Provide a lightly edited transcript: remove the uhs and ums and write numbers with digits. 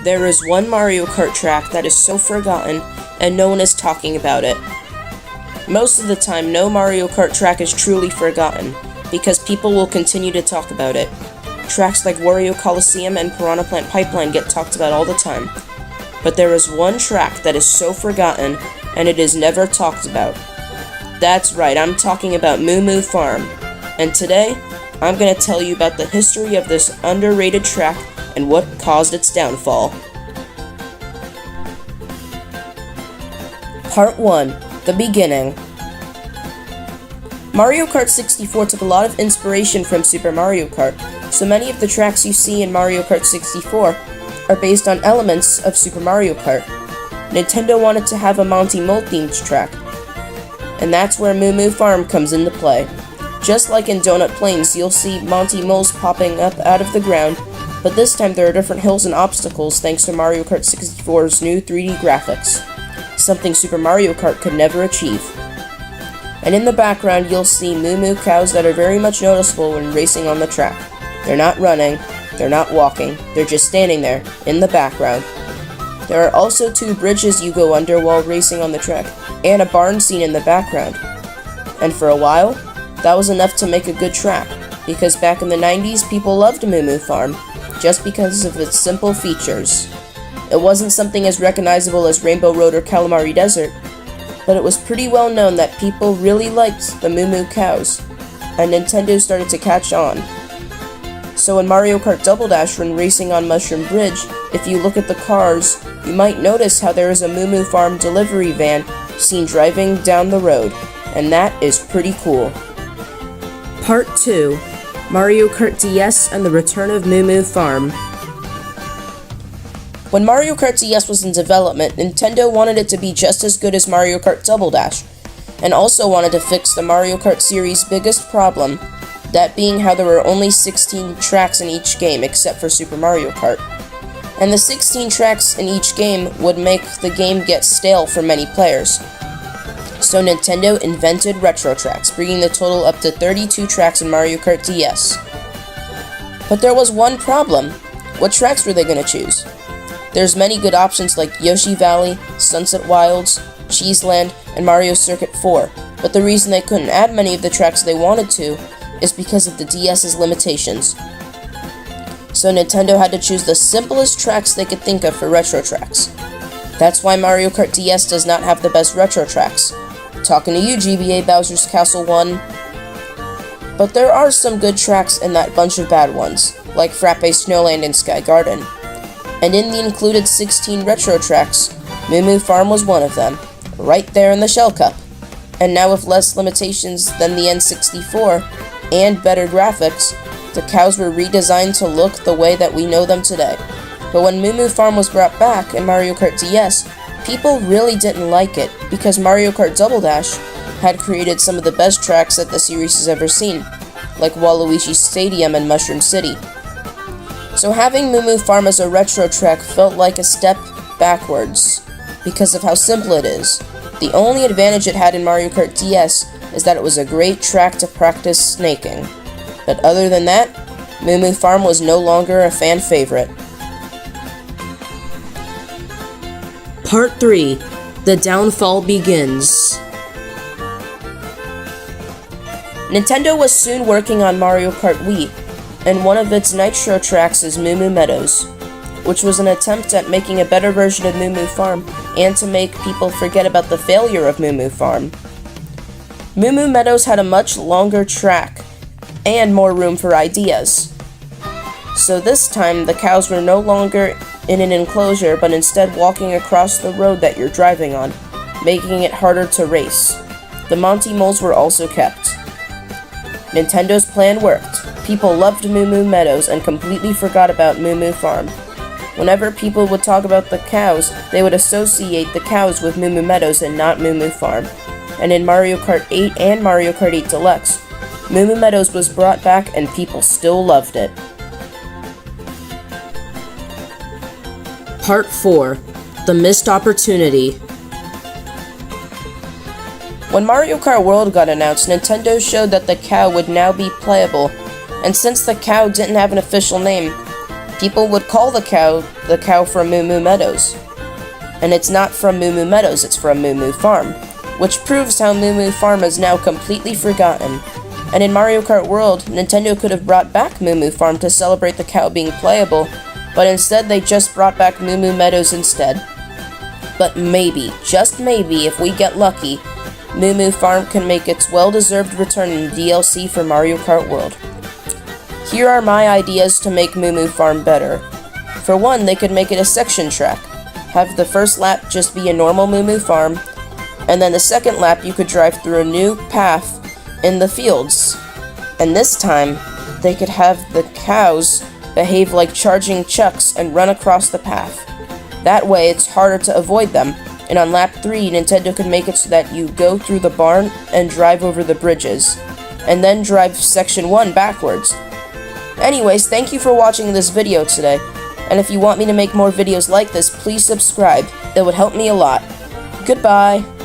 There is one Mario Kart track that is so forgotten, and no one is talking about it. Most of the time, no Mario Kart track is truly forgotten, because people will continue to talk about it. Tracks like Wario Coliseum and Piranha Plant Pipeline get talked about all the time. But there is one track that is so forgotten, and it is never talked about. That's right, I'm talking about Moo Moo Farm. And today, I'm going to tell you about the history of this underrated track and what caused its downfall. Part 1. The Beginning. Mario Kart 64 took a lot of inspiration from Super Mario Kart, so many of the tracks you see in Mario Kart 64 are based on elements of Super Mario Kart. Nintendo wanted to have a Monty Mole themed track, and that's where Moo Moo Farm comes into play. Just like in Donut Plains, you'll see Monty Moles popping up out of the ground, but this time there are different hills and obstacles thanks to Mario Kart 64's new 3D graphics, something Super Mario Kart could never achieve. And in the background you'll see Moo Moo cows that are very much noticeable when racing on the track. They're not running, they're not walking, they're just standing there, in the background. There are also 2 bridges you go under while racing on the track, and a barn scene in the background. And for a while, that was enough to make a good track, because back in the 90s people loved Moo Moo Farm, just because of its simple features. It wasn't something as recognizable as Rainbow Road or Calamari Desert, but it was pretty well known that people really liked the Moo Moo cows, and Nintendo started to catch on. So in Mario Kart Double Dash when racing on Mushroom Bridge, if you look at the cars, you might notice how there is a Moo Moo Farm delivery van seen driving down the road, and that is pretty cool. Part 2. Mario Kart DS and the Return of Moo Moo Farm. When Mario Kart DS was in development, Nintendo wanted it to be just as good as Mario Kart Double Dash, and also wanted to fix the Mario Kart series' biggest problem, that being how there were only 16 tracks in each game except for Super Mario Kart. And the 16 tracks in each game would make the game get stale for many players. So Nintendo invented retro tracks, bringing the total up to 32 tracks in Mario Kart DS. But there was one problem. What tracks were they going to choose? There's many good options like Yoshi Valley, Sunset Wilds, Cheeseland, and Mario Circuit 4, but the reason they couldn't add many of the tracks they wanted to is because of the DS's limitations. So Nintendo had to choose the simplest tracks they could think of for retro tracks. That's why Mario Kart DS does not have the best retro tracks. Talking to you, GBA Bowser's Castle 1. But there are some good tracks in that bunch of bad ones, like Frappe Snowland and Sky Garden. And in the included 16 retro tracks, Moo Moo Farm was one of them, right there in the Shell Cup. And now with less limitations than the N64, and better graphics, the cows were redesigned to look the way that we know them today. But when Moo Moo Farm was brought back in Mario Kart DS, people really didn't like it, because Mario Kart Double Dash had created some of the best tracks that the series has ever seen, like Waluigi Stadium and Mushroom City. So having Moo Moo Farm as a retro track felt like a step backwards, because of how simple it is. The only advantage it had in Mario Kart DS is that it was a great track to practice snaking. But other than that, Moo Moo Farm was no longer a fan favorite. Part 3. The Downfall Begins. Nintendo was soon working on Mario Kart Wii, and one of its Nitro tracks is Moo Moo Meadows, which was an attempt at making a better version of Moo Moo Farm, and to make people forget about the failure of Moo Moo Farm. Moo Moo Meadows had a much longer track, and more room for ideas. So this time, the cows were no longer in an enclosure, but instead walking across the road that you're driving on, making it harder to race. The Monty Moles were also kept. Nintendo's plan worked. People loved Moo Moo Meadows and completely forgot about Moo Moo Farm. Whenever people would talk about the cows, they would associate the cows with Moo Moo Meadows and not Moo Moo Farm. And in Mario Kart 8 and Mario Kart 8 Deluxe, Moo Moo Meadows was brought back and people still loved it. Part 4. The Missed Opportunity. When Mario Kart World got announced, Nintendo showed that the cow would now be playable, and since the cow didn't have an official name, People would call the cow from Moo Moo Meadows. And it's not from Moo Moo Meadows, it's from Moo Moo Farm, which proves how Moo Moo Farm is now completely forgotten. And in Mario Kart World, Nintendo could have brought back Moo Moo Farm to celebrate the cow being playable, but instead they just brought back Moo Moo Meadows instead. But maybe, just maybe, if we get lucky, Moo Moo Farm can make its well-deserved return in DLC for Mario Kart World. Here are my ideas to make Moo Moo Farm better. For one, they could make it a section track. Have the first lap just be a normal Moo Moo Farm, and then the second lap you could drive through a new path in the fields. And this time, they could have the cows behave like charging chucks and run across the path. That way, it's harder to avoid them, and on lap 3, Nintendo could make it so that you go through the barn and drive over the bridges, and then drive section 1 backwards. Anyways, thank you for watching this video today, and if you want me to make more videos like this, please subscribe. That would help me a lot. Goodbye!